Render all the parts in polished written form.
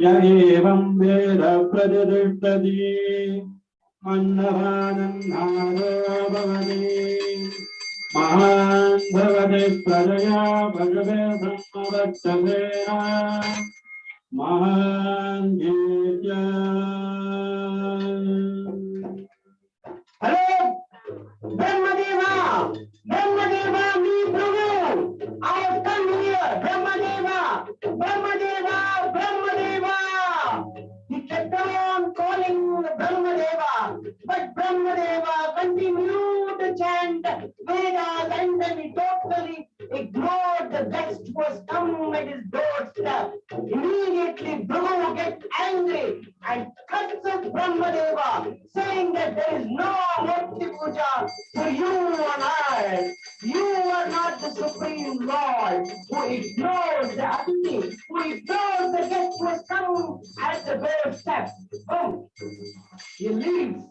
य एवं वेद प्रतिष्ठति अन्नदानन्नादो भवति महान् भवति प्रजया भगवे ब्रह्मवत्सवेन महान् कीर्त्या। Hello, Brahmadeva, Brahmadeva, me Prabhu. I have come here, Brahmadeva, Brahmadeva, Brahmadeva. He kept on calling Brahmadeva, but Brahmadeva continued to chant Vedas and then he totally ignored the guest who was come at his doorstep. Immediately, Brahma gets angry and curses Brahmadeva, saying that there is no Murti Puja for you on earth. You are not the Supreme Lord who ignores the Agni, who ignores the guest who has come at the doorstep. Boom! He leaves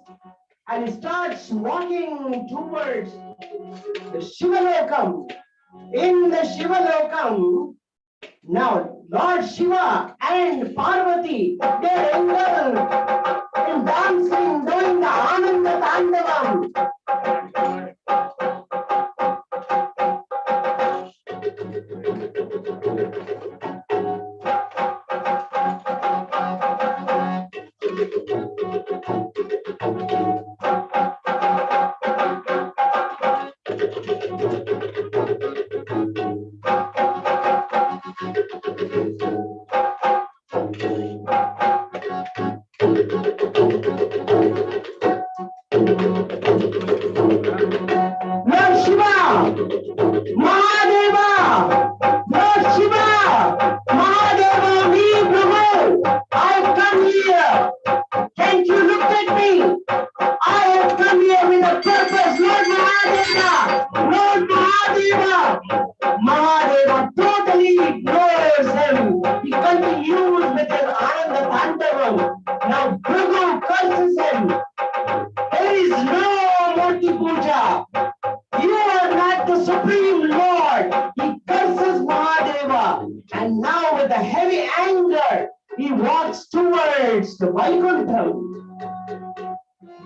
and he starts walking towards the Shivalokam. In the Shivalokam, now Lord Shiva and Parvati, they are engulfed in dancing, doing the Ananda Tandavam. Lord Shiva, Mahadeva, Lord Shiva, Mahadeva, me Prabhu, I've come here. Can't you look at me? I have come here with a purpose, Lord Mahadeva, Lord Mahadeva. Mahadeva totally ignores him. He continues with his Ananda Tandavam. Now Prabhu curses him. There is no Murti Puja. You are not the Supreme Lord. He curses Mahadeva. And now with a heavy anger, he walks towards the Vaikuntham.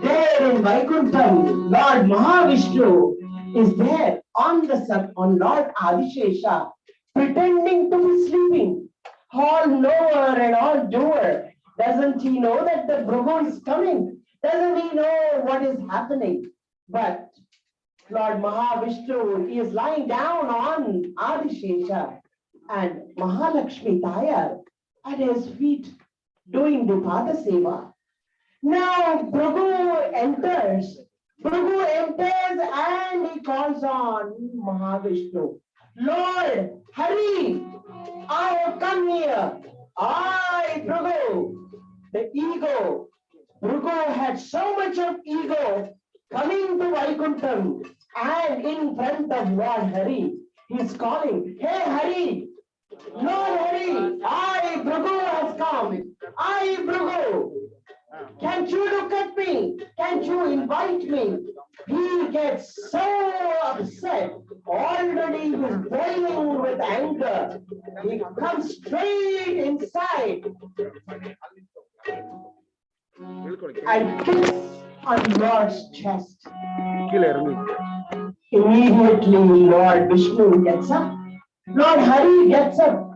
There in Vaikuntham, Lord Mahavishnu is there on Lord Adishesha, pretending to be sleeping. All knower and all doer. Doesn't he know that the Brahma is coming? Doesn't he know what is happening? But Lord Mahavishnu is lying down on Adishesha and Mahalakshmi Tayar at his feet doing Dupada Seva. Now Prabhu enters and he calls on Mahavishnu. Lord Hari, I have come here. I, Prabhu, the ego. Prabhu had so much of ego coming to Vaikuntham and in front of Lord Hari. He's calling, hey Hari, Lord Hari, I, Prabhu has come. I, Prabhu. Can't you look at me? Can't you invite me? He gets so upset. Already he's boiling with anger. He comes straight inside and kicks on Lord's chest. Immediately Lord Vishnu gets up. Lord Hari gets up.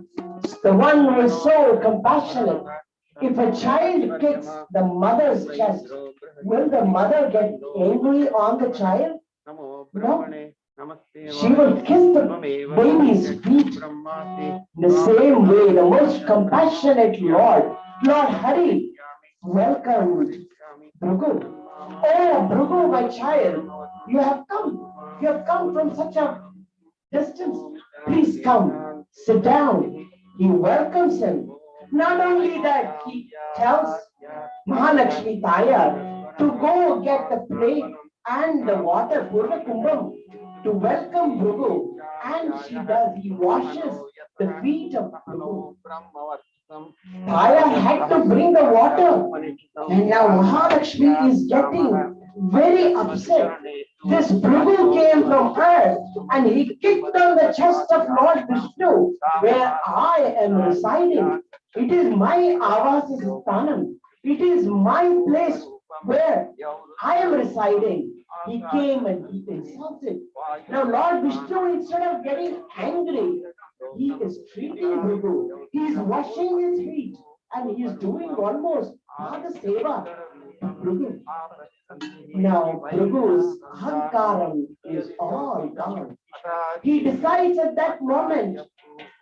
The one who is so compassionate. If a child kicks the mother's chest, will the mother get angry on the child? No. She will kiss the baby's feet. In the same way, the most compassionate Lord Hari, welcomed Bhrigu. Oh, Bhrigu, my child, you have come. You have come from such a distance. Please come, sit down. He welcomes him. Not only that, he tells Mahalakshmi Tayar to go get the plate and the water, Purva Kumbham, to welcome Bhrigu. And she does. He washes the feet of Bhrigu. Tayar had to bring the water. And now Mahalakshmi is getting very upset. This Bhrigu came from earth and he kicked on the chest of Lord Vishnu where I am residing. It is my Avasisthanam. It is my place where I am residing. He came and he insulted. Now Lord Vishnu, instead of getting angry, he is treating Bhrigu. He is washing his feet and he is doing almost Pada Seva to Bhrigu. Now Bhrigu's Ahankaram is all gone. He decides at that moment,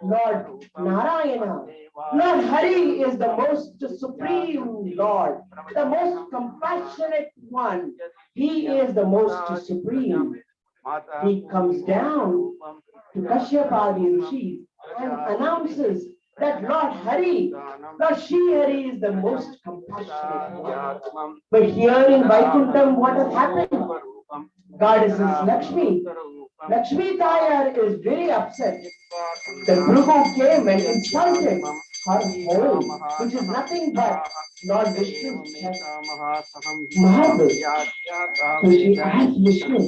Lord Narayana, Lord Hari is the most supreme Lord, the most compassionate one. He is the most supreme. He comes down to Kashyapadi Rishi and announces that Lord Hari, Lord Shri Hari is the most compassionate one. But here in Vaikuntham, what has happened? Goddess Lakshmi. Lakshmi Tayar is very upset. The Bhrigu came and insulted her home, which is nothing but Lord Vishnu's Mahadev. So she asked Vishnu,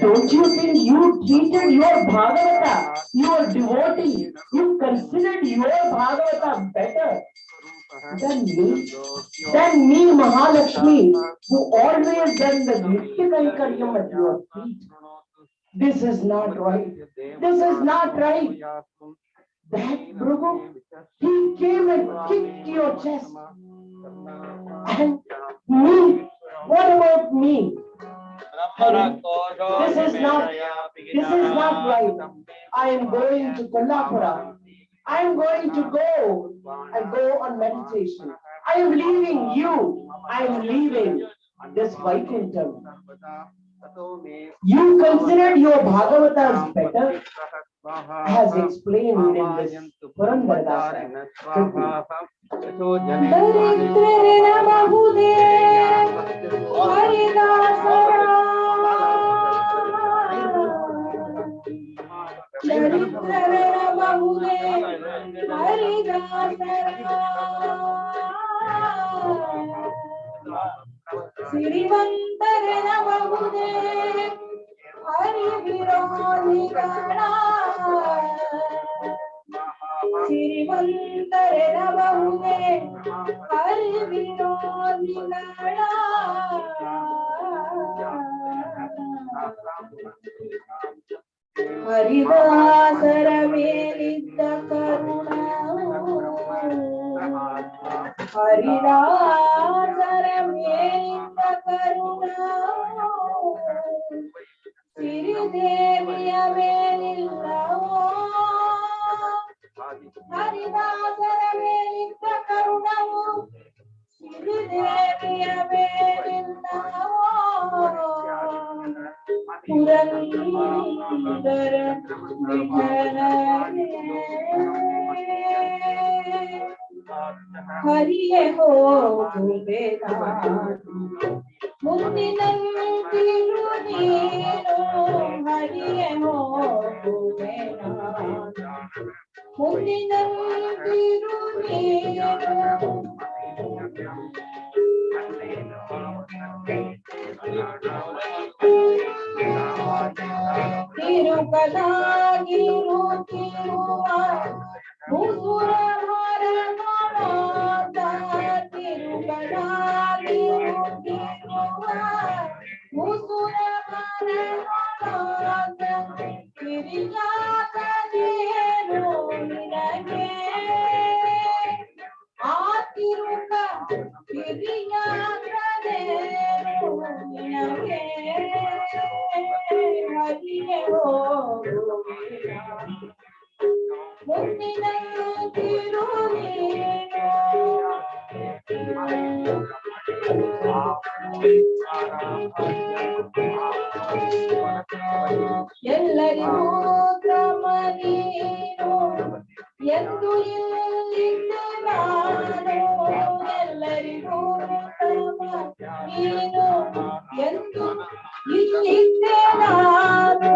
don't you think you treated your Bhagavata, your devotee, you considered your Bhagavata better than me? Than me, Mahalakshmi, who always done the Nitya Kaikaryam at your feet. This is not right. This is not right. That Bhrigu, he came and kicked your chest. And me, what about me? This is not right. I am going to Kolhapura. I am going to go on meditation. I am leaving you. I am leaving this Vaikuntham. You considered your Bhagavatas better, as explained in this Purandara Dasa. ಹರಿದಾಸರ ಮೇಲಿದ್ದ ಕರುಣವು ಹರಿದಾಸರ ಮೇಲಿದ್ದ ಕರುಣವು ಸಿರಿದೇವಿಯ ಮೇಲಿಲ್ಲವೋ ಹರಿದಾಸರ ಮೇಲಿದ್ದ ಕರುಣವು ಸಿರಿದೇವಿಯ ಮೇಲಿಲ್ಲವೋ ಪುರಂದರ ವಿಠಲನೇ ಹರಿಯೇ ಹೋಗುವೆನ ಮುಂದಿನಂತಿರು ನೀನು ಹರಿಯೇ ಹೋಗುವೆನ ಮುಂದಿನಂತಿರು ನೀನು ತಿರುಕದಾಗಿರು ತಿರುವ ಮುಸುರ ಮರನೊಳಗ ತಿರುಕದಾಗಿರು ತಿರುವ ಮುಸುರ ಮರನೊಳಗ ಕಿರಿಯಾಗದೇನು ನಿನಗೆ ಆ ತಿರುಕ ಕಿರಿಯಾಗದೇನು ನಿನಗೆ ಹರಿಯೇ ಹೋಗುವೆನ ಮುಂದಿನ ತಿರು ನೀನು ಎಲ್ಲರಿಗೂ ಕ್ರಮ ನೀನು ಎಂದು ಇಲ್ಲಿದ್ದೆ ನಾನು ಎಲ್ಲರಿಗೂ ಕ್ರಮ ನೀನು ಎಂದು ಇಲ್ಲಿದ್ದೆ ನಾನು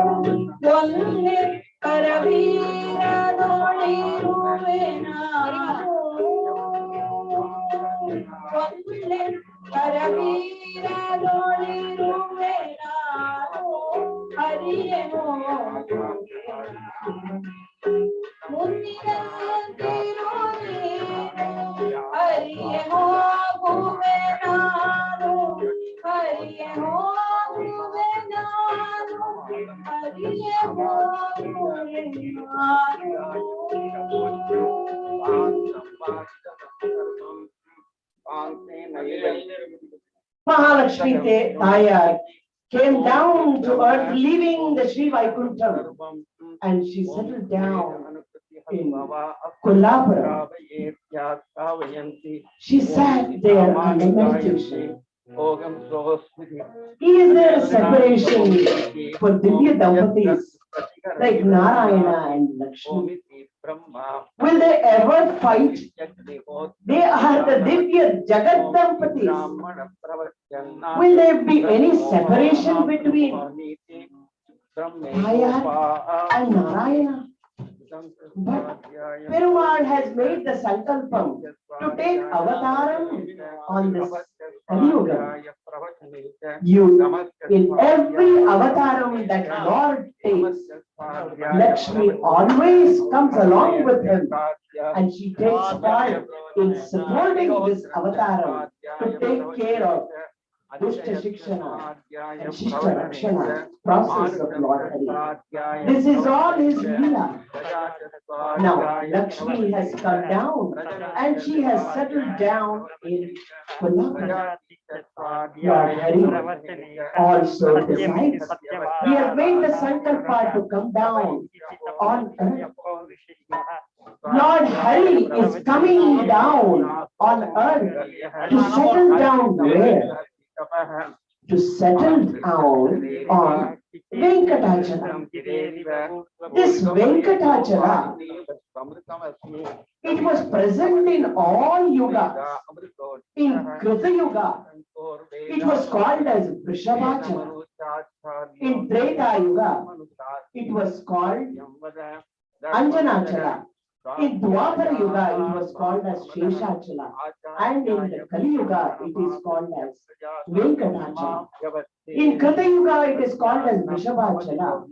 ಒಂದೇ ಪರವೀರನೊಳಿರುವೆ ನಾನು ಒಂದೇ ಪರವೀರನೊಳಿರುವೆ ನಾನು Mahalakshmi Tayar came down to earth, leaving the Sri Vaikuntham, and she settled down in Kolhapura. She sat there under meditation. Is there a separation for Divya Dampatis like Narayana and Lakshmi? Will they ever fight? They are the Divya Jagat Dampatis. Will there be any separation between Tayar and Narayana? But Perumal has made the sankalpam to take avataram on this Kaliyuga. In every avataram that Lord takes, Lakshmi always comes along with him, and she takes part in supporting this avataram to take care of Dushta Shikshana and Shishta Rakshana process of Lord Hari. This is all his Leela. Now, Lakshmi has come down and she has settled down in Kolhapura. Lord Hari also decides, we have made the Sankalpa to come down on earth. Lord Hari is coming down on earth to settle down where? To settle down on Venkatachala. This Venkatachala, it was present in all yugas. In Krita Yuga, it was called as Vrishabhachala. In Treta Yuga, it was called Anjanachala. In Dwapara Yuga, it was called as Sheshachala. And in the Kali Yuga, it is called as Venkatachala. In Krita Yuga, it is called as Vrishabhachala.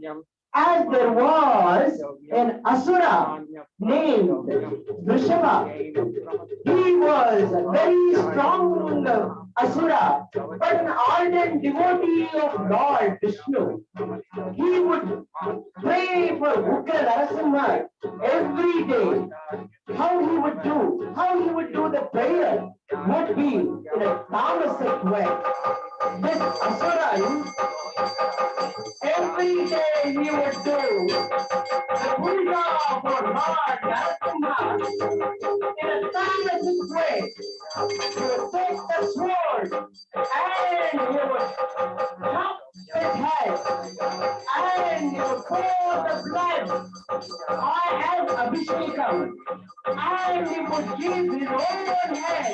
As there was an Asura named Vrishabha. He was a very strong Asura, but an ardent devotee of Lord Vishnu. He would pray for Ukra Narasimha every day. How he would do the prayer would be in a tamasic way. This Asura, every day he would do the puja for Lord Narasimha in a tamasic way. He would take the sword and he would chop his head and he would pour the blood as Abhishekam, and he would give his own head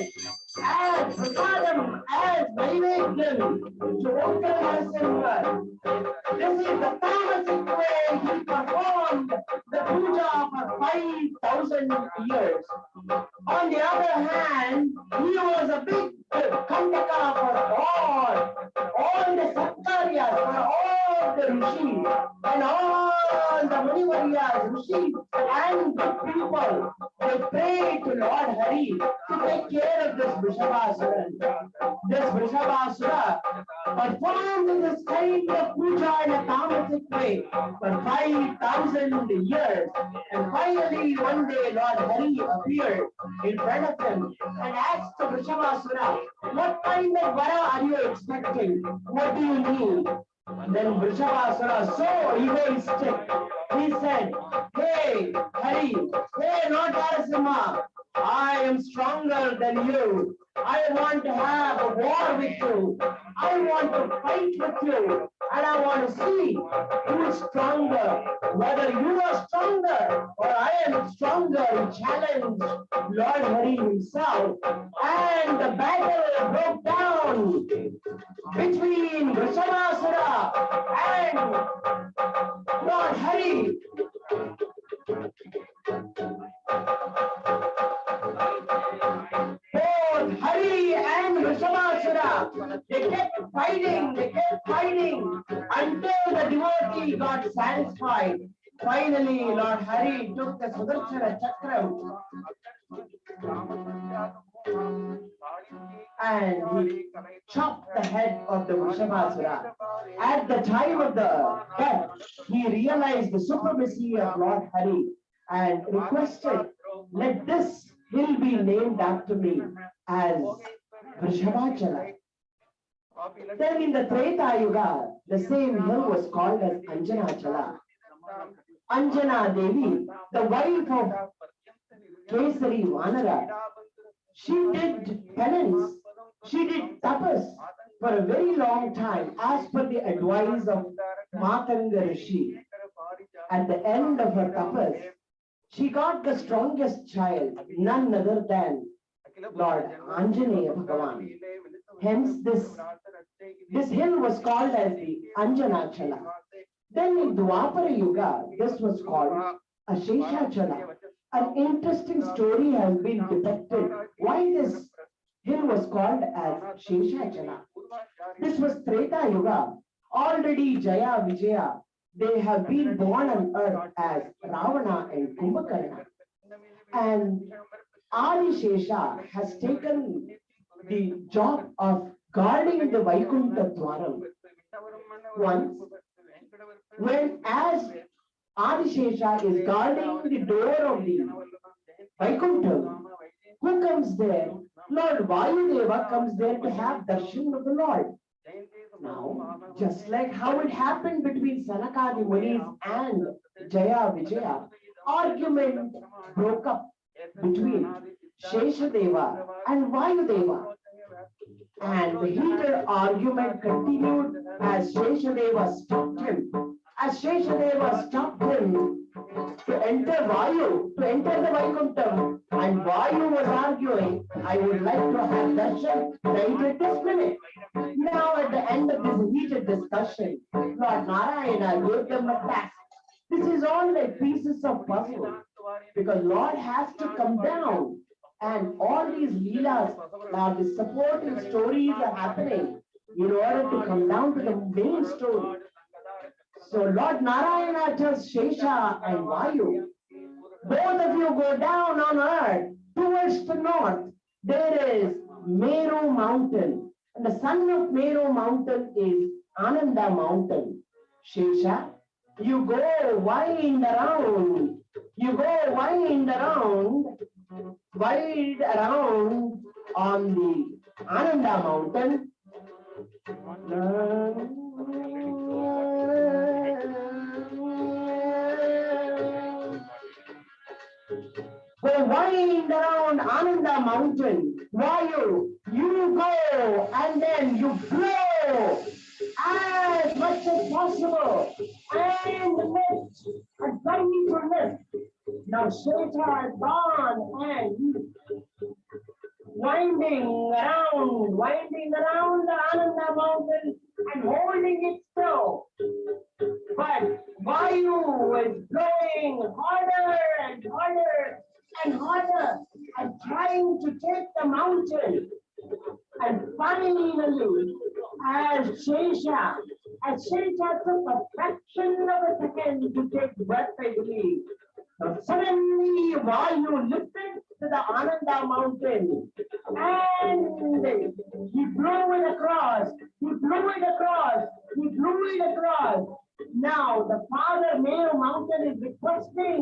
as Prasadam, as Naivedhyam to Ukra Narasimha. This is the tamasic way he performed the puja for 5,000 years. On the other hand, he was a big kantaka for all the Satkaryas, for all the rishis, and all the Munivaryas, rishis, and good people. They prayed to Lord Hari to take care of this Vrishabhasura. This Vrishabhasura performed this kind of puja in a tamasic way for 5,000 years. And finally, one day, Lord Hari appeared in front of him and asked the Vrishabhasura, what kind of vara are you expecting? What do you need? Then Vrishabhasura, so egoistic, he said, hey, Hari, hey, Lord Narasimha, I am stronger than you. I want to have a war with you. I want to fight with you. And I want to see who is stronger. Whether you are stronger or I am stronger. He challenged Lord Hari himself. And the battle broke down between Vrishabhasura and Lord Hari. Both Hari and Vrishabhasura, they kept fighting until the devotee got satisfied. Finally, Lord Hari took the Sudarshana Chakram and he chopped the head of the Vrishabhasura. At the time of the death, he realized the supremacy of Lord Hari and requested, let this hill be named after me as Vrishabachala. Then in the Treta Yuga, the same hill was called as Anjanachala. Anjana Devi, the wife of Kesari Vanara, she did penance, she did tapas for a very long time as per the advice of Matanga Rishi. At the end of her tapas, she got the strongest child, none other than Lord Anjaneya Bhagavan. Hence this hill was called as the Anjanachala. Then in Dwapara Yuga, this was called Asheshachala. An interesting story has been depicted why this hill was called as Sheshachala. This was Treta Yuga. Already Jaya Vijaya, they have been born on earth as Ravana and Kumbhakarna. And Adishesha has taken the job of guarding the Vaikuntha Dwaram. Once, when as Adishesha is guarding the door of the Vaikuntha, who comes there? Lord Vayudeva comes there to have darshan of the Lord. Now, just like how it happened between Sanakadi Munis and Jaya Vijaya, argument broke up between Sheshadeva and Vayudeva. And the heated argument continued as Sheshadeva stopped him. As Sheshadeva stopped him to enter Vayu, to enter the Vaikuntha, and Vayu was arguing, I would like to have darshan right at this minute. Now at the end of this heated discussion, Lord Narayana gave them a task. This is all like pieces of puzzle, because Lord has to come down, and all these leelas, now the supporting stories are happening in order to come down to the main story. So Lord Narayana tells Shesha and Vayu, both of you go down on earth towards the north. There is Meru mountain, and the son of Meru mountain is Ananda mountain. Shesha, you go wind around. You go wind around on the Ananda mountain. Go wind around Ananda mountain. Vayu, you go and then you blow as much as possible and lift and try to lift. Now Shesha has gone and winding around the Ananda mountain and holding it still. But Vayu is blowing harder and harder and harder and trying to take the mountain. And finally, as Shesha took a fraction of a second to take breath, I believe, suddenly Vayu lifted to the Ananda mountain and he blew it across. Now the father Meru mountain is requesting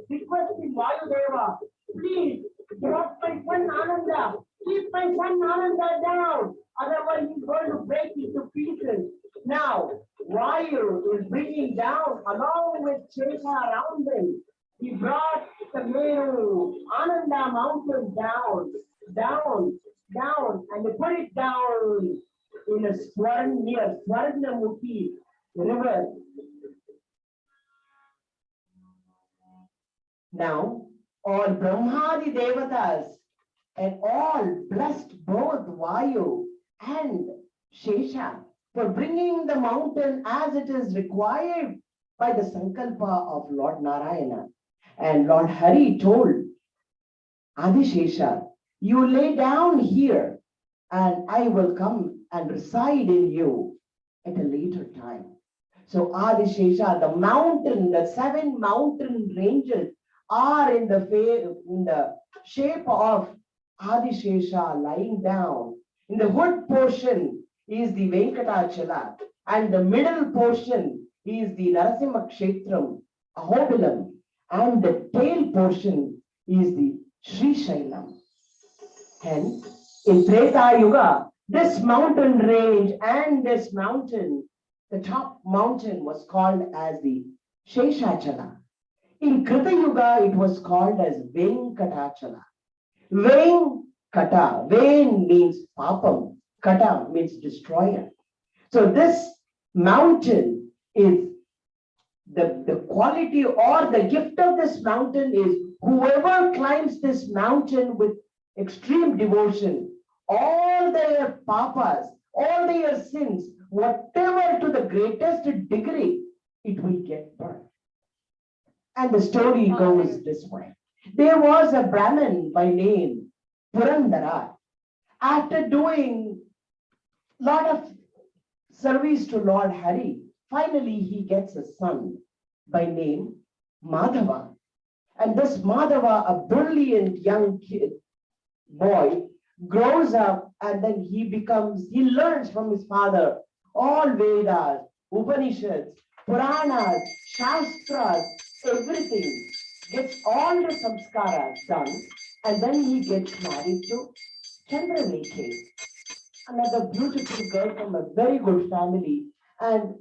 Vayudeva, please drop my son Ananda, keep my son Ananda down, otherwise he's going to break into pieces. Now Vayu is bringing down along with Shesha around him. He brought the Meru Ananda mountain down, and they put it down in a Swarn near Swarnamuki river. Now, all Brahmadi Devatas and all blessed both Vayu and Shesha for bringing the mountain as it is required by the Sankalpa of Lord Narayana. And Lord Hari told Adishesha, you lay down here and I will come and reside in you at a later time. So Adishesha, the mountain, the 7 mountain ranges are in the shape of Adishesha lying down. In the wood portion is the Venkatachala, And the middle portion is the Narasimha Kshetram, Ahobilam, and the tail portion is the Sri Shailam. Hence, in Treta Yuga, this mountain range and this mountain, the top mountain was called as the Sheshachala. In Krita Yuga, it was called as Venkatachala. Venkata, Ven means papam, Kata means destroyer. So this mountain is the quality or the gift of this mountain is whoever climbs this mountain with extreme devotion, all their papas, all their sins, whatever to the greatest degree, it will get burned. And the story goes this way. There was a Brahmin by name Purandara. After doing a lot of service to Lord Hari, finally he gets a son by name Madhava. And this Madhava, a brilliant young kid, boy, grows up and then he learns from his father all Vedas, Upanishads, Puranas, Shastras, everything, gets all the samskaras done, and then he gets married to Chandralekhe, another beautiful girl from a very good family, and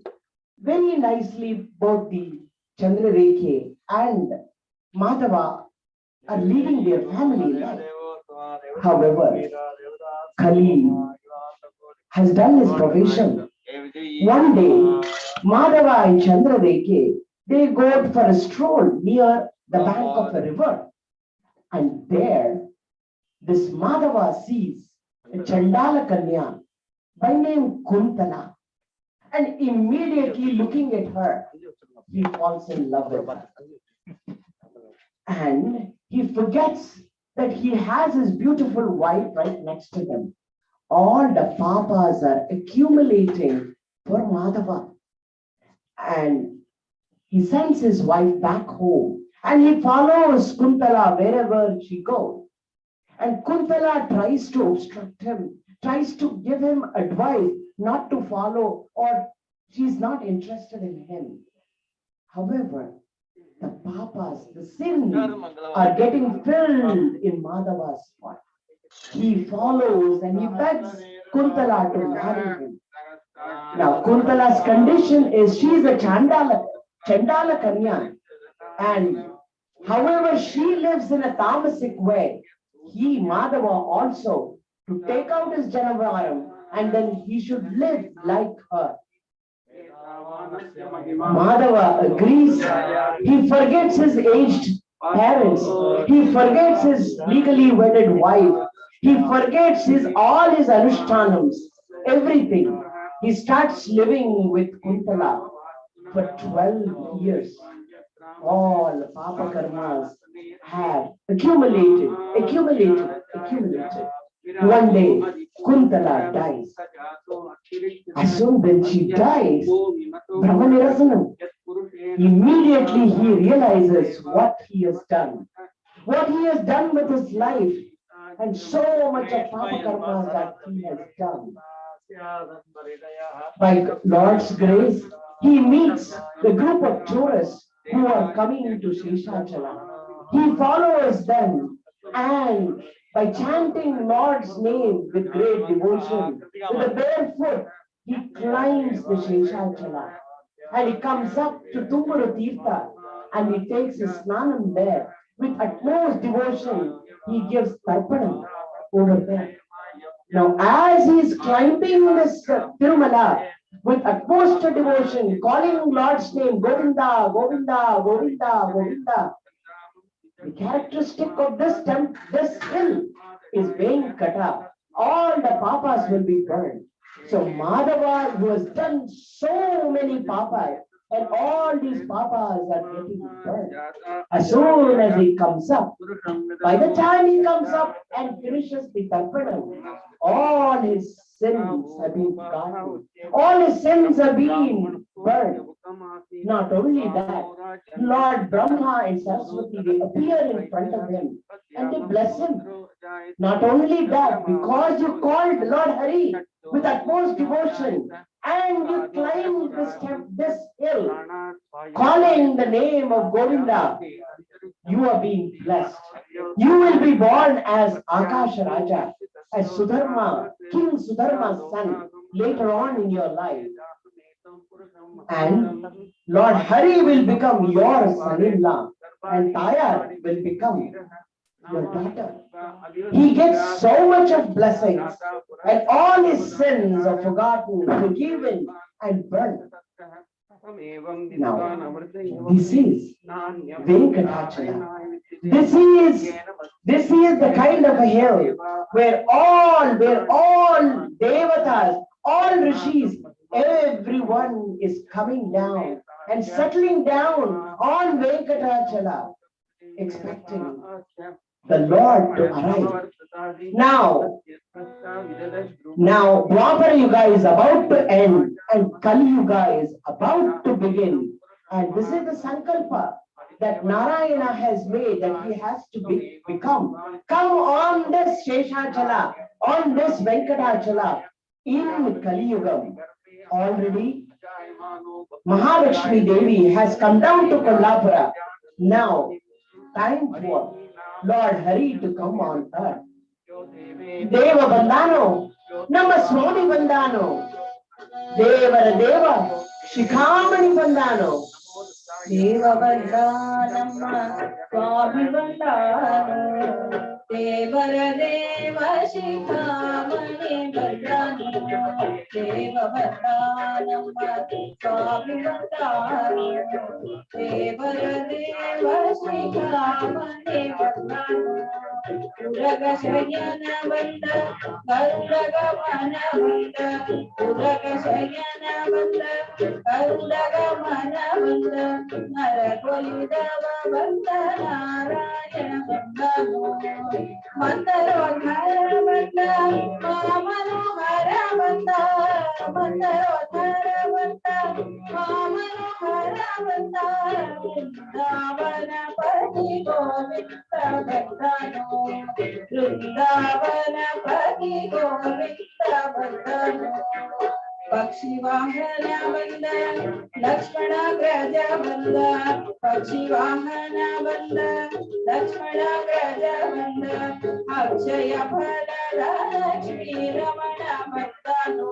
very nicely both the Chandralekhe and Madhava are leading their family life. However, Kali has done his profession. One day, Madhava and Chandralekhe, they go out for a stroll near the bank of a river. And there, this Madhava sees a Chandala Kanya by name Kuntala. And immediately looking at her, he falls in love with her. And he forgets that he has his beautiful wife right next to him. All the papas are accumulating for Madhava. And he sends his wife back home and he follows Kuntala wherever she goes. And Kuntala tries to obstruct him, tries to give him advice not to follow, or she's not interested in him. However, the papas, the sins are getting filled in Madhava's spot. He follows and he begs Kuntala to marry him. Now, Kuntala's condition is she is a Chandala Kanya, and however she lives in a tamasic way, he, Madhava, also to take out his Janavaram and then he should live like her. Madhava agrees. He forgets his aged parents. He forgets his legally wedded wife. He forgets all his anushtanams, everything. He starts living with Kuntala for 12 years. All Papa Karmas have accumulated. One day, Kuntala dies. As soon as she dies, Brahmanirasanam, immediately he realizes what he has done. What he has done with his life, and so much of Papa Karmas that he has done. By Lord's grace, he meets the group of tourists who are coming to Sheshachala. He follows them and by chanting Lord's name with great devotion, with a bare foot, he climbs the Sheshachala and he comes up to Tumuru Tirtha and he takes his snanam there. With utmost devotion, he gives Tarpanam over there. Now, as he is climbing this Tirumala with utmost devotion, calling Lord's name, Govinda, Govinda, Govinda, Govinda, the characteristic of this hill is Venkata. All the papas will be burned. So Madhava, who has done so many papas, and all these papas are getting burned. As soon as he comes up, by the time he comes up and finishes the Tarpanam, all his sins have been forgotten. All his sins have been burned. Not only that, Lord Brahma and Saraswati, they appear in front of him and they bless him. Not only that, because you called Lord Hari with utmost devotion and you climbed this hill, calling the name of Govinda, you are being blessed. You will be born as Akasha Raja, as Sudharma, King Sudharma's son, later on in your life. And Lord Hari will become your son-in-law and Tayar will become your daughter. He gets so much of blessings and all his sins are forgotten, forgiven and burnt. Now, this is Venkatachala. This is the kind of a hill where all devatas, all rishis, everyone is coming down and settling down on Venkatachala, expecting the Lord to arrive. Now Dwapara Yuga is about to end and Kali Yuga is about to begin. And this is the Sankalpa that Narayana has made, that he has to become. Come on this Sheshachala, on this Venkatachala in Kali Yuga. Already Mahalakshmi Devi has come down to Kolhapura. Now, time for Lord Hari to come on earth. Deva Bandhano, Nama Swami Bandhano, Devara Deva, Shikhamani Bandhano. Deva Bandhanamma Swami Bandhano, Devara Deva Shikhamani Bandhano, Deva Bandhanamma Swami Bandhano, Devara Deva Shikhamani Bandhano, Uraga Shayana Bandha, Garudaga Mana Bandha, Uraga Shayana Bandha, Garudaga Mana Bandha, Narakolidava Bandha, Narayana Bandhano, Mandarodhara Bandha, Manohara Bandha, Mandarodhara Bandha, Manohara Bandha, Vrindavana Pati Govinda Bandhano, Vrindavana Pati Govinda Bandhano, Pakshi Vahana Bandha, Lakshmana Graja Bandha, Pakshi Vahana Bandha, Lakshmana Graja Bandha, Akshaya Bhala Lakshmi Ramana Bandhano,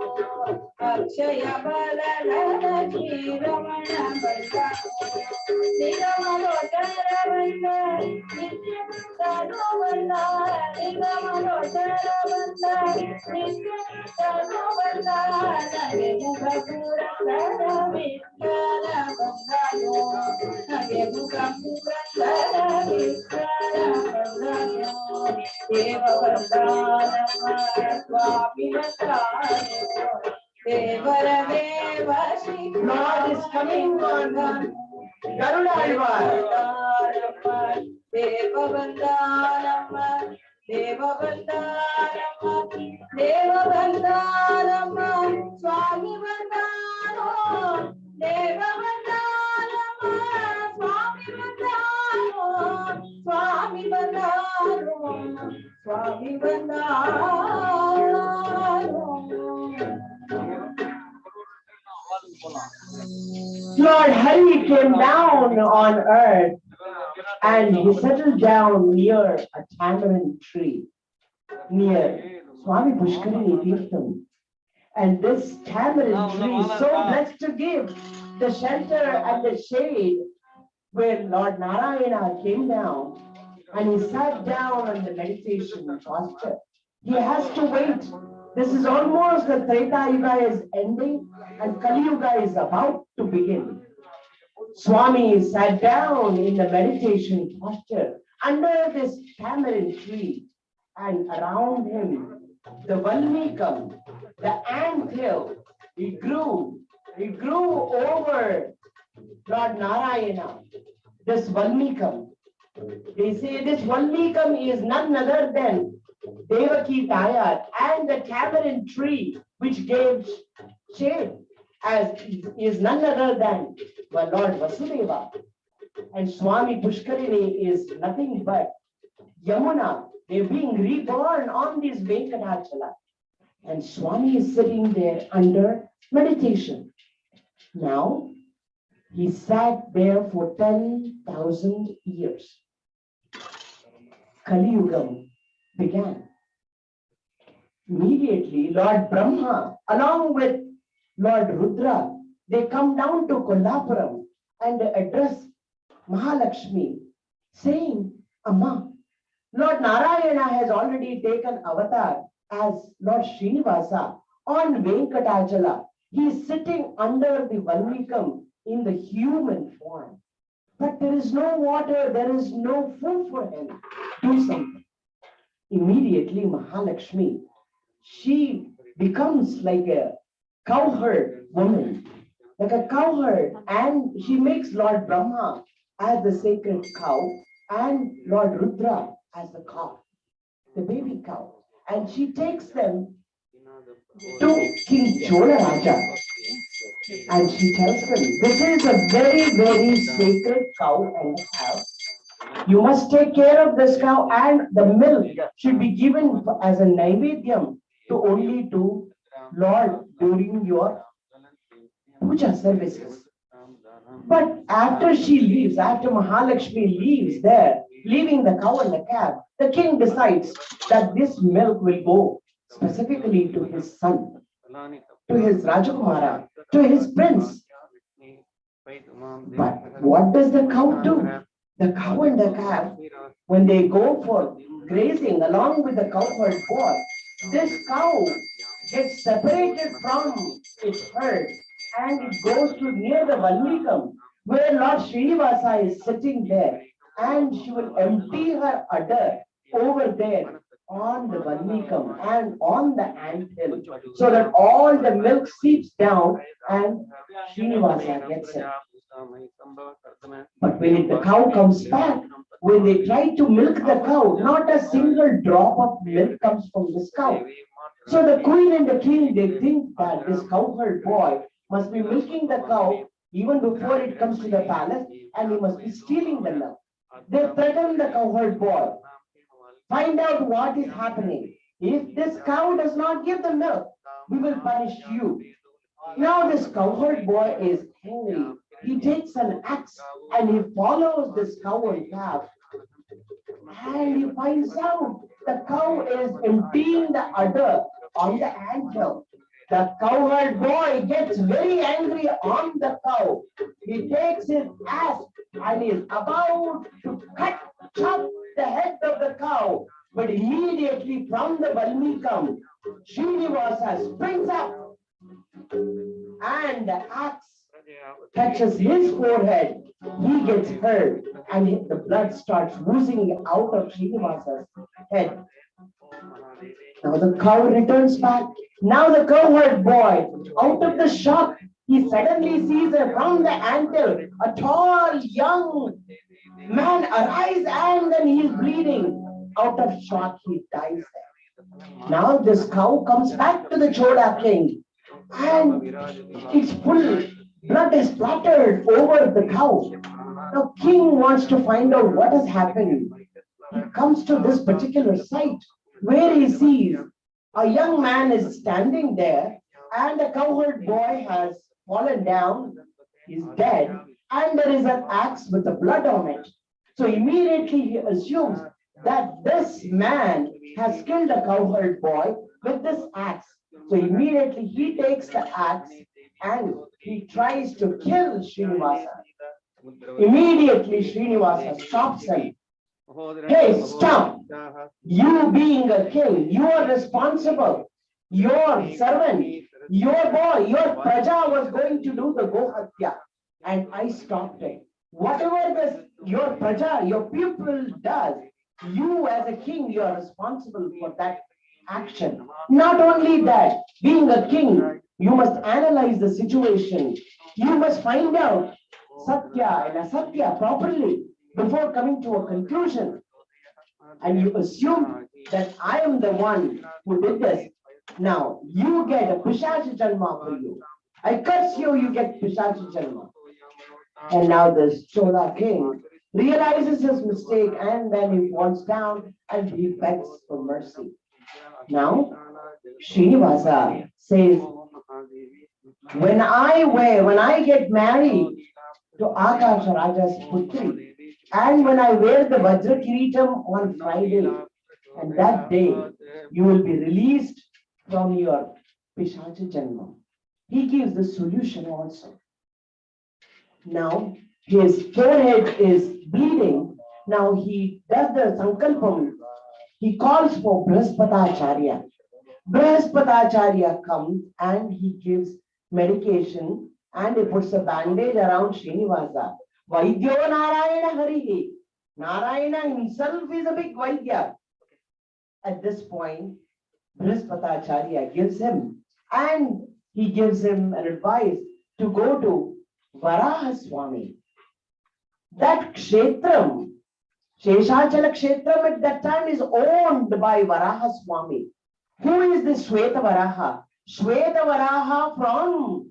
Akshaya Bhala Lakshmi Ramana Bandhano, Nigamalotara Bandha, Nityamutano Bandha, Nigamalotara Bandha, Nityamutano Bandha, Nage Mukapura Kara Vitkara Bandhano, Nage Mukapura Kara Vitkara Bandhano, Deva Bandhanamma Swami Bandhano, Devara Deva Shikhamani. Lord is coming on Garuda. Deva Bandhanamma, Deva Bandhanamma, Deva Bandhanamma, Swami Bandhano, Deva Bandhanamma, Swami Bandhano, Swami Bandhano, Swami Bandhano. Lord Hari came down on earth and he settled down near a tamarind tree near Swami Pushkarini Tirtham. And this tamarind tree is so blessed to give the shelter and the shade where Lord Narayana came down and he sat down on the meditation posture. He has to wait. This is almost the Treta Yuga is ending and Kali Yuga is about to begin. Swami sat down in the meditation posture under this tamarind tree, and around him the Valmikam, the anthill, it grew over Lord Narayana. This Valmikam, they say this Valmikam is none other than Devaki Tayar and the tamarind tree which gave shade. as is none other than my Lord Vasudeva. And Swami Pushkarini is nothing but Yamuna. They're being reborn on this Venkatachala. And Swami is sitting there under meditation. Now, he sat there for 10,000 years. Kali Yugam began. Immediately, Lord Brahma, along with Lord Rudra, they come down to Kollapuram and address Mahalakshmi, saying, Amma, Lord Narayana has already taken avatar as Lord Srinivasa on Venkatachala. He is sitting under the Valmikam in the human form. But there is no water, there is no food for him. Do something. Immediately, Mahalakshmi, she becomes like a cowherd woman, like a cowherd, and she makes Lord Brahma as the sacred cow and Lord Rudra as the cow, the baby cow. And she takes them to King Chola Raja. And she tells them, this is a very, very sacred cow and cow. You must take care of this cow, and the milk should be given as a naivedyam to only to Lord during your puja services. But after she leaves, after Mahalakshmi leaves there, leaving the cow and the calf, the king decides that this milk will go specifically to his son, to his Rajakumara, to his prince. But what does the cow do? The cow and the calf, when they go for grazing along with the cowherd boy, this cow gets separated from its herd and it goes to near the Valmikam, where Lord Srinivasa is sitting there, and she will empty her udder over there on the Valmikam and on the anthill, so that all the milk seeps down and Srinivasa gets it. But when the cow comes back, when they try to milk the cow, not a single drop of milk comes from this cow. So the queen and the king, they think that this cowherd boy must be milking the cow even before it comes to the palace, and he must be stealing the milk. They threaten the cowherd boy. Find out what is happening. If this cow does not give the milk, we will punish you. Now this cowherd boy is angry. He takes an axe and he follows this cow and calf. And he finds out the cow is emptying the udder on the anthill. The cowherd boy gets very angry on the cow. He takes his axe and is about to chop the head of the cow. But immediately from the Valmikam, Srinivasa springs up and the axe touches his forehead. He gets hurt and the blood starts oozing out of Srinivasa's head. Now the cow returns back. Now the cowherd boy, out of the shock, he suddenly sees from the anthill a tall young man arise, and then he is bleeding. Out of shock, he dies there. Now this cow comes back to the Chola king, and it's full. Blood is splattered over the cow. Now king wants to find out what has happened. He comes to this particular site where he sees a young man is standing there, and the cowherd boy has fallen down, he's dead, and there is an axe with the blood on it. So immediately he assumes that this man has killed a cowherd boy with this axe. So immediately he takes the axe and he tries to kill Srinivasa. Immediately Srinivasa stops him. Hey, stop! You being a king, you are responsible. Your servant, your boy, your praja was going to do the Gohatya, and I stopped it. Whatever your praja, your people does, you as a king, you are responsible for that action. Not only that, being a king, you must analyze the situation. You must find out Satya and Asatya properly before coming to a conclusion. And you assume that I am the one who did this. Now, you get a Pishacha Janma for you. I curse you, you get Pishacha Janma. And now this Chola king realizes his mistake and then he falls down and he begs for mercy. Now, Srinivasa says, when I get married to Akasha Raja's Putri, and when I wear the Vajra Kiritam on Friday, and that day you will be released from your Pishacha Janma. He gives the solution also. Now his forehead is bleeding. Now he does the Sankalpam. He calls for Brihaspatacharya. Brihaspatacharya comes and he gives medication and he puts a bandage around Srinivasa. Vaidyo Narayana Harihi. Narayana himself is a big Vaidya. At this point, Brihaspatacharya gives him and he gives him an advice to go to Varaha Swami. That Kshetram, Sheshachala Kshetram at that time is owned by Varaha Swami. Who is this Shweta Varaha? Shweta Varaha from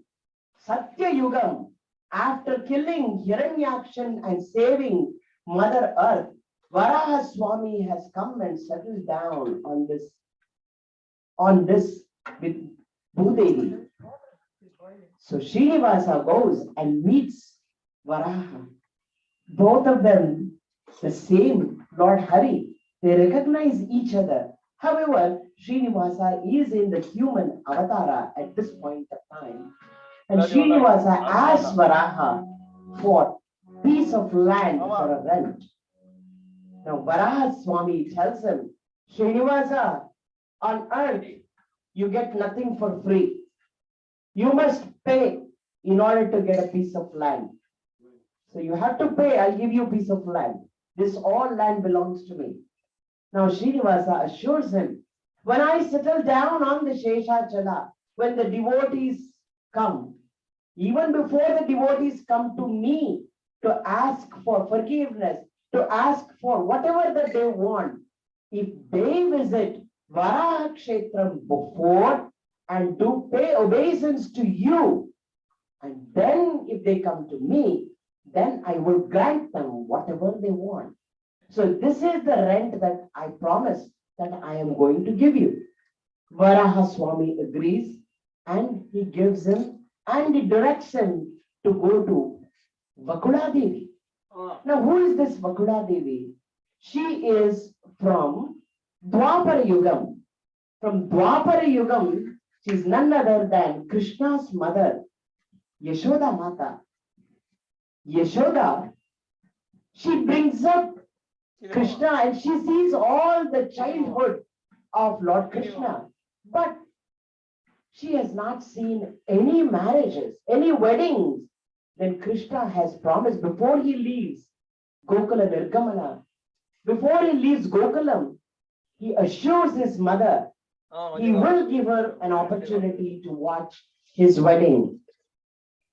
Satya Yugam. After killing Hiranyakshan and saving Mother Earth, Varaha Swami has come and settled down on this with Bhudevi. So Srinivasa goes and meets Varaha. Both of them, the same Lord Hari, they recognize each other. However, Srinivasa is in the human avatara at this point of time. And Srinivasa asks Varaha for piece of land for a rent. Now Varaha Swami tells him, Srinivasa, on earth you get nothing for free. You must pay in order to get a piece of land. So you have to pay, I'll give you a piece of land. This all land belongs to me. Now Srinivasa assures him, when I settle down on the Sheshachala, when the devotees come, even before the devotees come to me to ask for forgiveness, to ask for whatever that they want, if they visit Varaha Kshetram before and do pay obeisance to you, and then if they come to me, then I will grant them whatever they want. So this is the rent that I promised that I am going to give you. Varaha Swami agrees and he gives him and he directs him to go to Vakula Devi. Now who is this Vakula Devi? She is from Dwapara Yugam. From Dwapara Yugam, she is none other than Krishna's mother, Yashoda Mata. Yashoda, she brings up Krishna and she sees all the childhood of Lord Krishna. But she has not seen any marriages, any weddings. Then Krishna has promised before he leaves Gokula Nirgamana, before he leaves Gokulam, he assures his mother he will give her an opportunity to watch his wedding.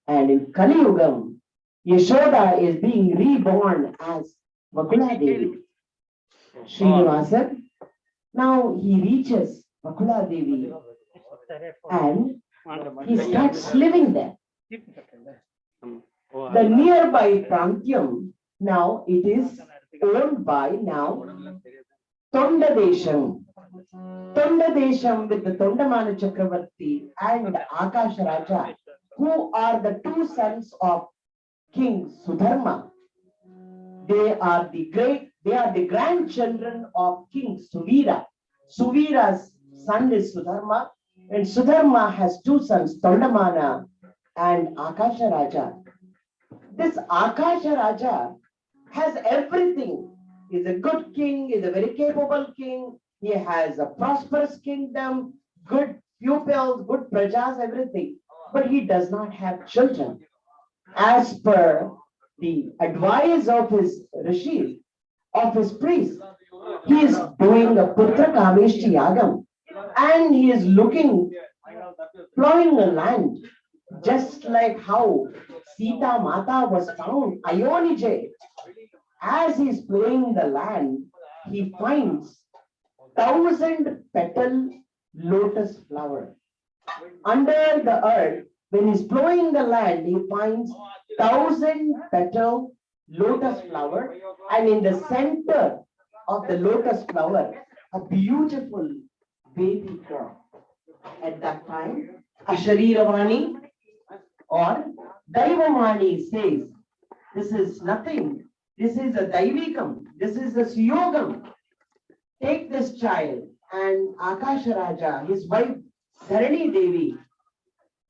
And in Kali Yugam, Yashoda is being reborn as Vakula Devi. Srinivasa, now he reaches Vakula Devi and he starts living there. The nearby Prantyam, now it is owned by now Tondadesham. Tondadesham with the Tondamana Chakravarti and Akasha Raja, who are the two sons of King Sudharma. They are the grandchildren of King Suvira. Suvira's son is Sudharma, and Sudharma has two sons, Tondamana and Akasha Raja. This Akasha Raja has everything. He's a good king, he's a very capable king, he has a prosperous kingdom, good pupils, good prajas, everything. But he does not have children. As per the advice of his rishis, of his priests, he is doing a Putra Kameshti Yagam and he is plowing the land, just like how Sita Mata was found, Ayonije. As he is plowing the land, he finds 1,000 petal lotus flower. Under the earth, When he's plowing the land, he finds 1,000-petal lotus flower, and in the center of the lotus flower, a beautiful baby girl. At that time, Ashariravani or Daivamani says, this is nothing. This is a Daivikam. This is a Suyogam. Take this child. And Akasha Raja, his wife Dharani Devi,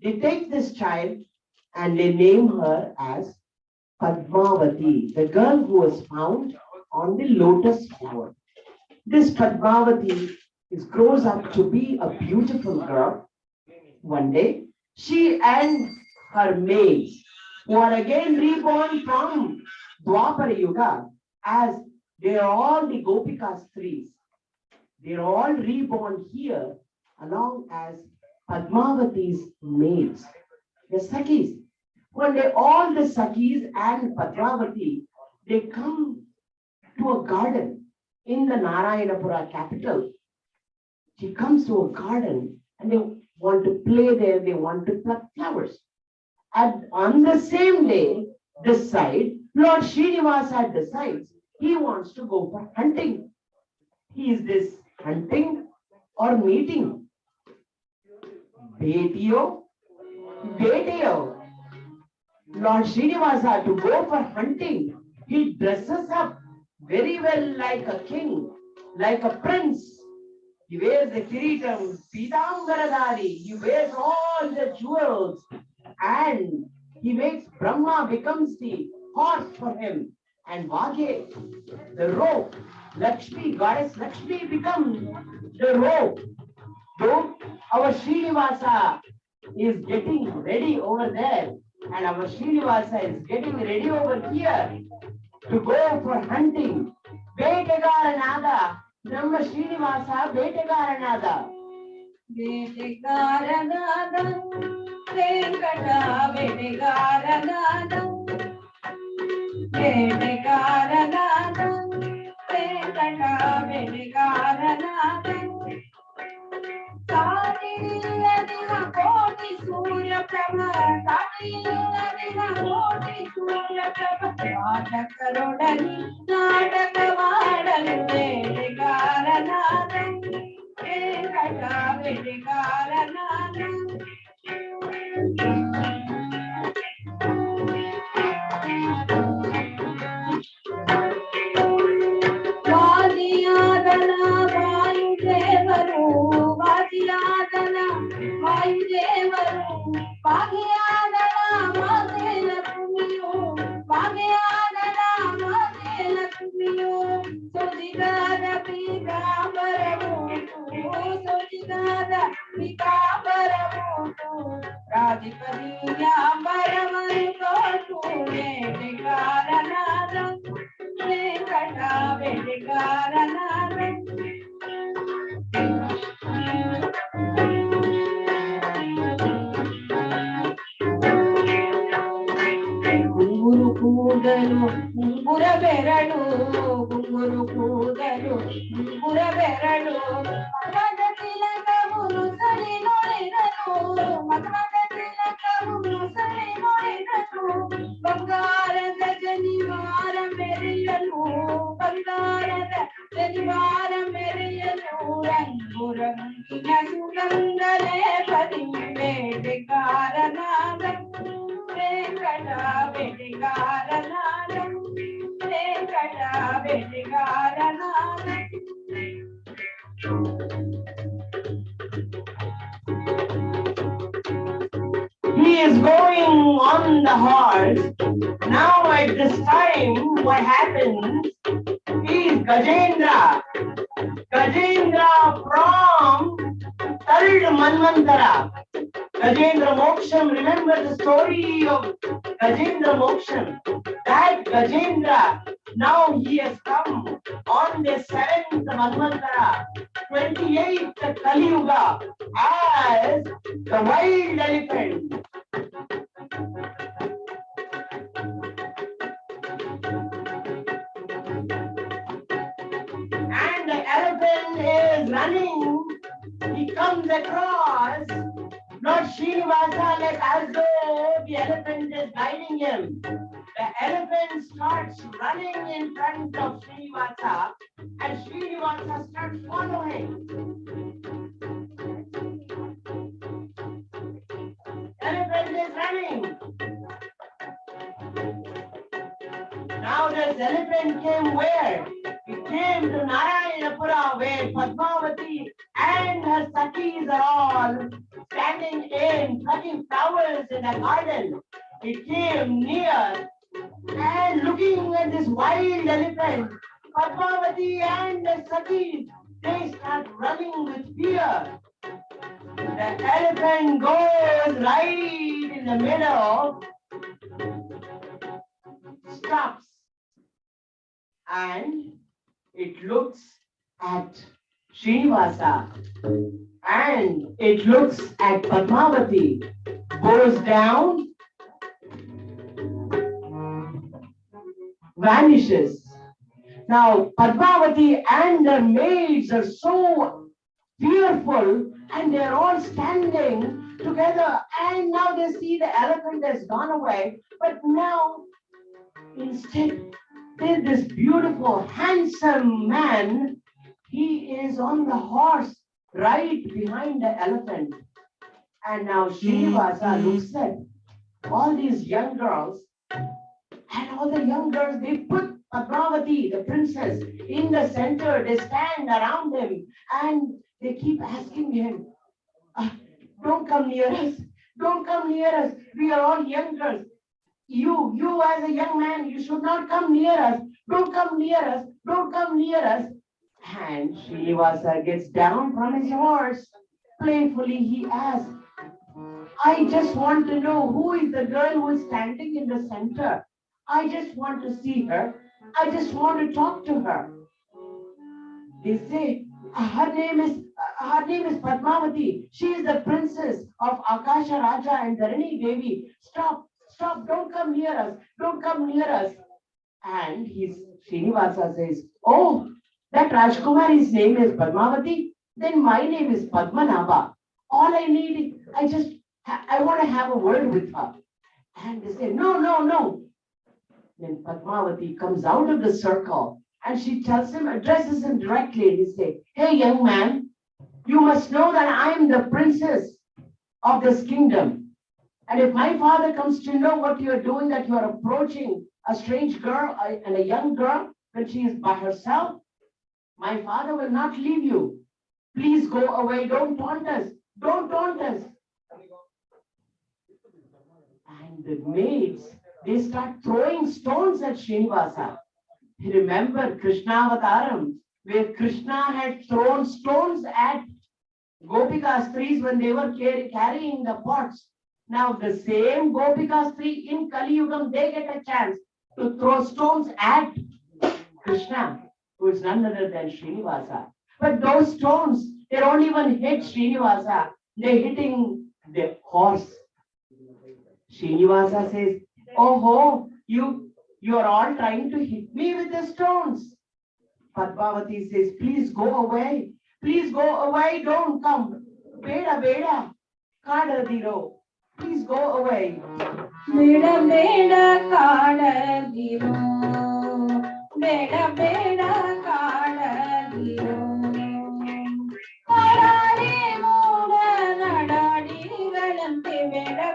they take this child and they name her as Padmavati, the girl who was found on the lotus flower. This Padmavati grows up to be a beautiful girl. One day, she and her maids, who are again reborn from Dwapara Yuga, as they are all the Gopikas Stris. They are all reborn here along as Padmavati's maids, the Sakis. One day, all the Sakis and Padmavati, they come to a garden in the Narayanapura capital. She comes to a garden and they want to play there, they want to pluck flowers. And on the same day, this side, Lord Srinivasa decides he wants to go for hunting. Is this hunting or meeting? Betiyo, Betiyo. Lord Srinivasa to go for hunting. He dresses up very well like a king, like a prince. He wears the kiritam, Pitambaradari. He wears all the jewels, and he makes Brahma becomes the horse for him, and Vage, the rope. Lakshmi, goddess Lakshmi becomes the rope. So our Srinivasa is getting ready over there, and our Srinivasa is getting ready over here to go for hunting. Vetegaranada, Brahma Srinivasa, Vetegaranada. Vetegaranada, Venkata Vetegaranada, Vetegaranada, Venkata Vetegaranada. Saadilladina koti surya prabha, saadilladina koti surya prabha, Naadakarodani, naadakavadalu, Vetegaranada, Venkata Vetegaranada. Vadiyadana Vayudevaru, Vadiyadana Vayudevaru, Vadiyadana Vadelakshmiyu, Vadiyadana Vadelakshmiyu, Sojigada Pikambaravutu, Sojigada Pikambaravutu, Radhipadiyambaramanu kotu, Vetegaranada, Venkata Vetegaranada. Gunguru ಕೂದಲು ಗುಂಗುರ ಬೆರಳು, ಗುಂಗುರು ಕೂದಲು ಗುಂಗುರ ಬೆರಳು, ಮಕದ ತಿಲಕವು ನುಸಳಿ ನೋಡಿದನು, ಮಕದ ತಿಲಕವು ನುಸಳಿ ನೋಡಿದನು, ಬಂಗಾರದ ಜನಿವಾರ ಮೆರೆಯಲು, ಬಂಗಾರದ ಜನಿವಾರ ಮೆರೆಯಲು, ರಂಗು ರಂಗಿನ ಸುಗಂಧಲೇ ಪದಿ ಬೇಟೆಗಾರನಾದ, Venkata ಬೇಟೆಗಾರನಾದ, Venkata ಬೇಟೆಗಾರನಾದ. He is going on the horse. Now at this time, what happens is Gajendra. Gajendra from third Manvantara. Gajendra Moksham, remember the story of Gajendra Moksham. That Gajendra, now he has come on the 7th Manvantara, 28th Kali Yuga, as the wild elephant. And the elephant is running. He comes across Lord Srinivasa, like as though the elephant is guiding him. The elephant starts running in front of Srinivasa and Srinivasa starts following. Elephant is running. Now this elephant came where? It came to Narayanapura where Padmavati and her Sakis are all standing in, plucking flowers in the garden. It came near and looking at this wild elephant, Padmavati and the Sakis, they start running with fear. The elephant goes right in the middle, stops, and it looks at Srinivasa and it looks at Padmavati, goes down, vanishes. Now Padmavati and her maids are so fearful and they're all standing together and now they see the elephant has gone away, but now instead there's this beautiful handsome man. He is on the horse right behind the elephant. And now Srinivasa looks at all these young girls and all the young girls, they put Padmavati, the princess, in the center. They stand around him and they keep asking him, don't come near us. Don't come near us. We are all young girls. You as a young man, you should not come near us. Don't come near us. Don't come near us. And Srinivasa gets down from his horse. Playfully he asks, I just want to know who is the girl who is standing in the center. I just want to see her. I just want to talk to her. They say, her name is Padmavati. She is the princess of Akasha Raja and Dharani Devi. Stop, don't come near us. Don't come near us. And Srinivasa says, oh, that Rajkumari's name is Padmavati, then my name is Padmanabha. All I need is, I want to have a word with her. And they say, no. Then Padmavati comes out of the circle and she tells him, addresses him directly and he says, hey young man, you must know that I am the princess of this kingdom. And if my father comes to know what you are doing, that you are approaching a strange girl and a young girl when she is by herself, my father will not leave you. Please go away. Don't taunt us. Don't taunt us. And the maids, they start throwing stones at Srinivasa. You remember Krishna Avataram, where Krishna had thrown stones at Gopika Stris when they were carrying the pots. Now the same Gopika Stri in Kali Yugam, they get a chance to throw stones at Krishna, who is none other than Srinivasa. But those stones, they don't even hit Srinivasa. They're hitting the horse. Srinivasa says, oh, you are all trying to hit me with the stones. Padmavati says, please go away. Please go away. Don't come. Beda, kadadiro. Please go away. Beda, kadadiro. Beda, kadadiro. Karari mooda nadadi galante. Beda,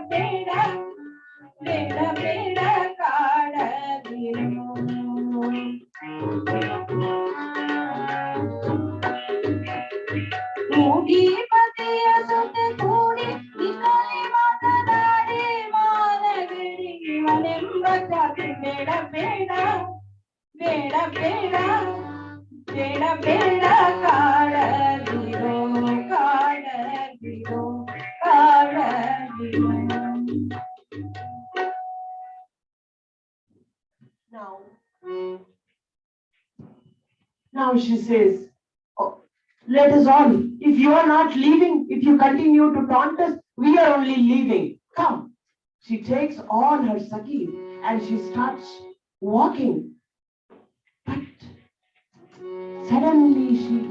kadadiro. Moodi patiya sute koodi nikali matadadi managiri vanemba jati beda, kadadiro. Now she says, oh, let us all, if you are not leaving, if you continue to taunt us, we are only leaving. Come. She takes all her Sakis and she starts walking. But suddenly she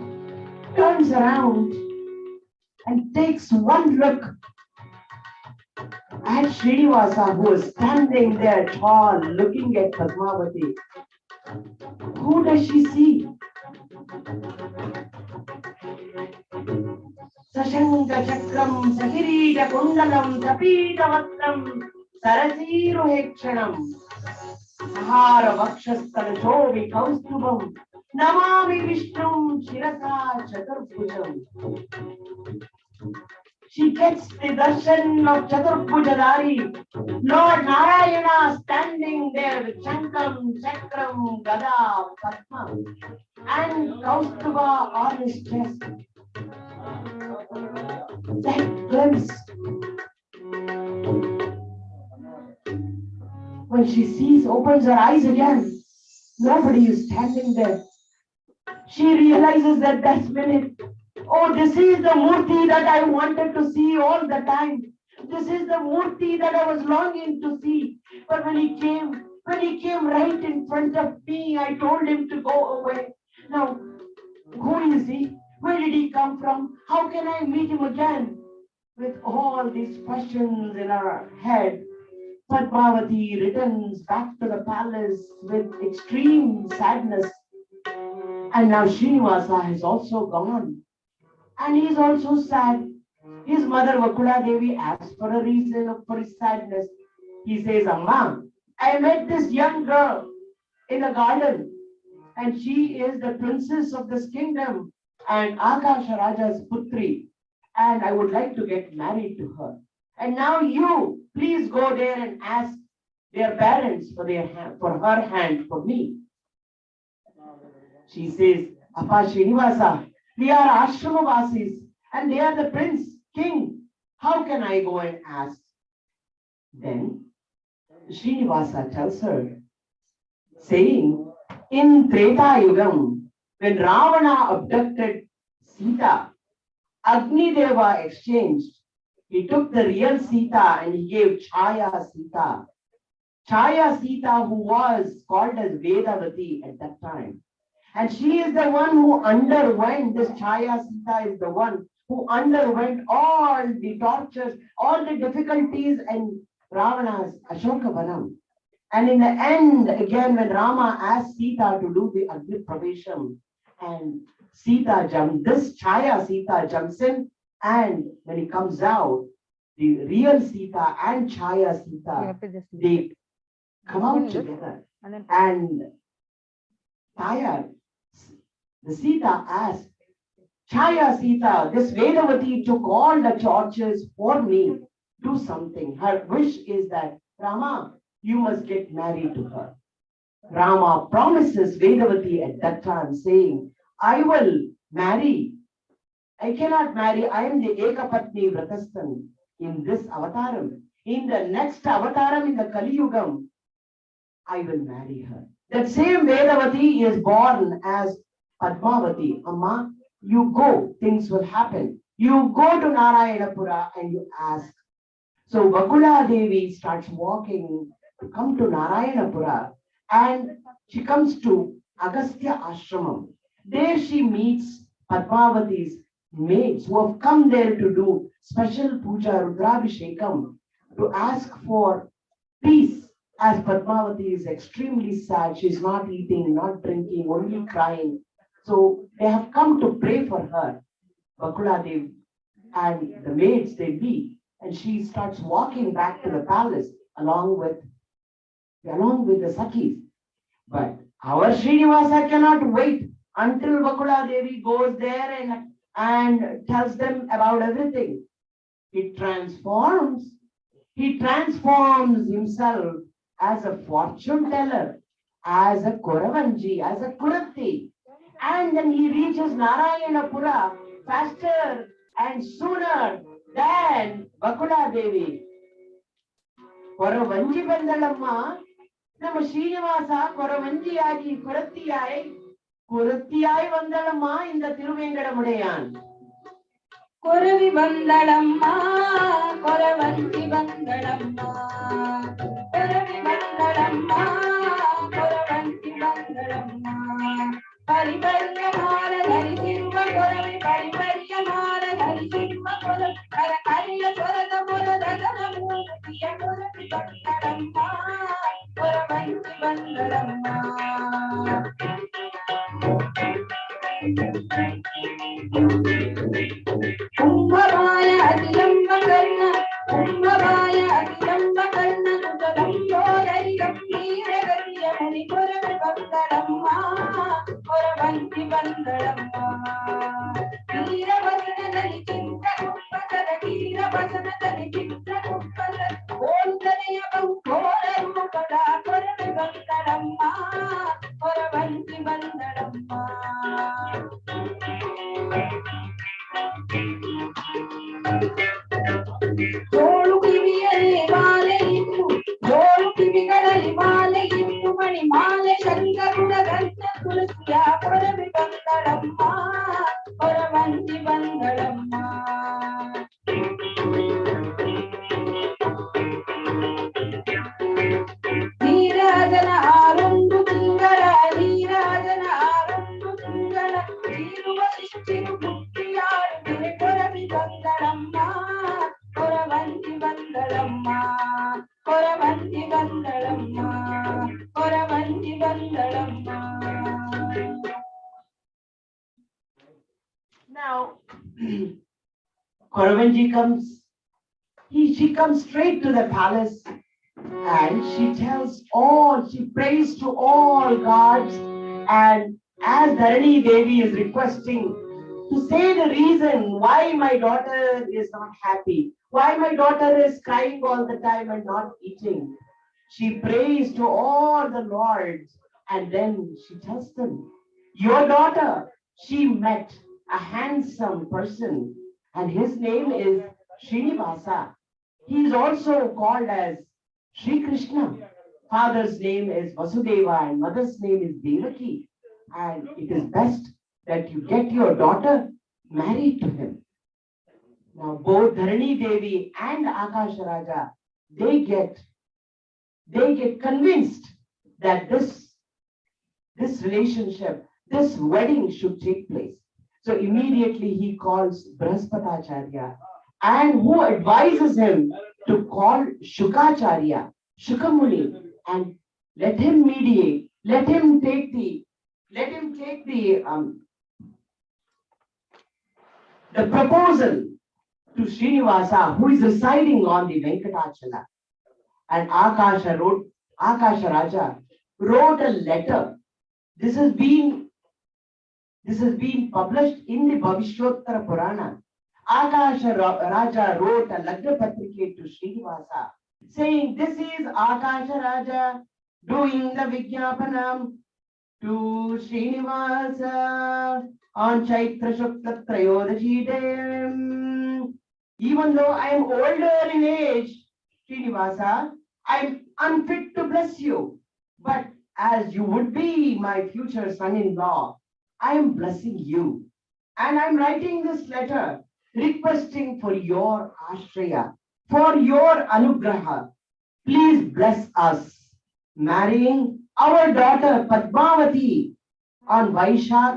turns around and takes one look And Srinivasa, who was standing there tall, looking at Padmavati, who does she see? Sashanga Chakram, Sakirida Kundalam, Tapita Vatram, Sarasiru Hekshanam, Sahara Vakshastala Jovi Kaustubam, Namami Vishnum, Shirasa Chaturbhujam. She gets the darshan of Chaturbhujadari, Lord Narayana standing there with Shankam, Chakram, Gada, Padma, and Kaustuba on his chest. That glimpse, when she sees, opens her eyes again, nobody is standing there. She realizes that that minute, oh, this is the Murti that I wanted to see all the time. This is the Murti that I was longing to see. But when he came right in front of me, I told him to go away. Now, who is he? Where did he come from? How can I meet him again? With all these questions in her head, Padmavati returns back to the palace with extreme sadness. And now Srinivasa has also gone. And he is also sad. His mother Vakula Devi asks for a reason for his sadness. He says, Amma, I met this young girl in the garden, and she is the princess of this kingdom and Akasha Raja's putri, and I would like to get married to her. And now you, please go there and ask their parents for her hand for me. She says, Appa Srinivasa, we are Ashrama-vasis and they are the prince, king. How can I go and ask? Then Srinivasa tells her, saying, in Treta Yugam, when Ravana abducted Sita, Agni Deva exchanged. He took the real Sita and he gave Chaya Sita. Chaya Sita, who was called as Vedavati at that time. And she is the one who underwent, this Chaya Sita is the one who underwent all the tortures, all the difficulties in Ravana's Ashoka Vanam. And in the end, again, when Rama asked Sita to do the Agni Pravesham, and Sita jumps, this Chaya Sita jumps in, and when he comes out, the real Sita and Chaya Sita, they come out together. And tired, the Sita asked, Chaya Sita, this Vedavati took all the tortures for me. Do something. Her wish is that, Rama, you must get married to her. Rama promises Vedavati at that time, saying, I will marry. I cannot marry. I am the Ekapatni Vratastan in this avataram. In the next avataram, in the Kali Yugam, I will marry her. That same Vedavati is born as Padmavati. Amma, you go, things will happen. You go to Narayanapura and you ask. So Vakula Devi starts walking to come to Narayanapura, and she comes to Agastya Ashramam. There she meets Padmavati's maids who have come there to do special puja Rudrabhishekam, to ask for peace, as Padmavati is extremely sad. She's not eating, not drinking, only crying. So they have come to pray for her. Vakula Devi and the maids, they leave, and she starts walking back to the palace along with the Sakhis. But our Srinivasa cannot wait until Vakula Devi goes there and tells them about everything. He transforms himself as a fortune teller, as a Koravanji, as a Kurati. And then he reaches Narayanapura faster and sooner than Vakula Devi. Koravanji Bandalamma, Nama Srinivasa Koravanjiyagi Kuratiyai Vandalamma in the Thirumanjanam. Koravi Vandalamma, Koravanji Vandalamma, Koravi Vandalamma, Koravanji Vandalamma, Pariparyamala Dharisirva Koravi Pariparyamala Dharisirva Koravi Karakariya Swarada Murada Murti ಜೋಳು ಕಿವಿಯಲ್ಲಿ ಮಾಲೆ ಇಟ್ಟು ಜೋಳು ಕಿವಿಗಳಲ್ಲಿ ಮಾಲೆ ಇಟ್ಟು ಮಣಿ ಮಾಲೆ ಶಂಕರುಡ ಗಂಧ ತುಳಸಿಯ ಕೊರವಿ ಬಂದಳಮ್ಮ ಕೊರವಂತಿ ಬಂದಳಮ್ಮ ನೀರಾಜನ ಆರೊಂದು ತಿಂಗಳ ನೀರಾಜನ ಆರೊಂದು ತಿಂಗಳ ಜೀರುವ ಶಿಷ್ಟಿರು ಬುದ್ಧಿಯಾಡುತ್ತಿರೆ Koravi ಬಂದಳಮ್ಮ ಕೊರವಂತಿ ಬಂದಳಮ್ಮ ಕೊರವಂತಿ ಬಂದಳಮ್ಮ ಕೊರವಂತಿ ಬಂದಳಮ್ಮ. Now, Koravanji she comes straight to the palace and she prays to all gods, and as Dharani Devi is requesting to say the reason why my daughter is not happy, why my daughter is crying all the time and not eating, she prays to all the lords and then she tells them, your daughter, she met a handsome person and his name is Srinivasa. He is also called as Sri Krishna. Father's name is Vasudeva and mother's name is Devaki. And it is best that you get your daughter married to him. Now both Dharani Devi and Akasha Raja, they get convinced that this relationship, this wedding should take place. So immediately he calls Brahaspatacharya, and who advises him to call Shukacharya, Shukamuni, and let him mediate, let him take the proposal to Srinivasa, who is residing on the Venkatachala. And Akasha Raja wrote a letter. This has been published in the Bhavishyottara Purana. Akasha Raja wrote a Lagna Patrike to Srinivasa saying, this is Akasha Raja doing the Vijnapanam to Srinivasa on Chaitra Shukla Trayodashi Day. Even though I am older in age, Srinivasa, I am unfit to bless you. But as you would be my future son-in-law, I am blessing you. And I am writing this letter requesting for your ashraya, for your anugraha. Please bless us marrying our daughter Padmavati on Vaishaka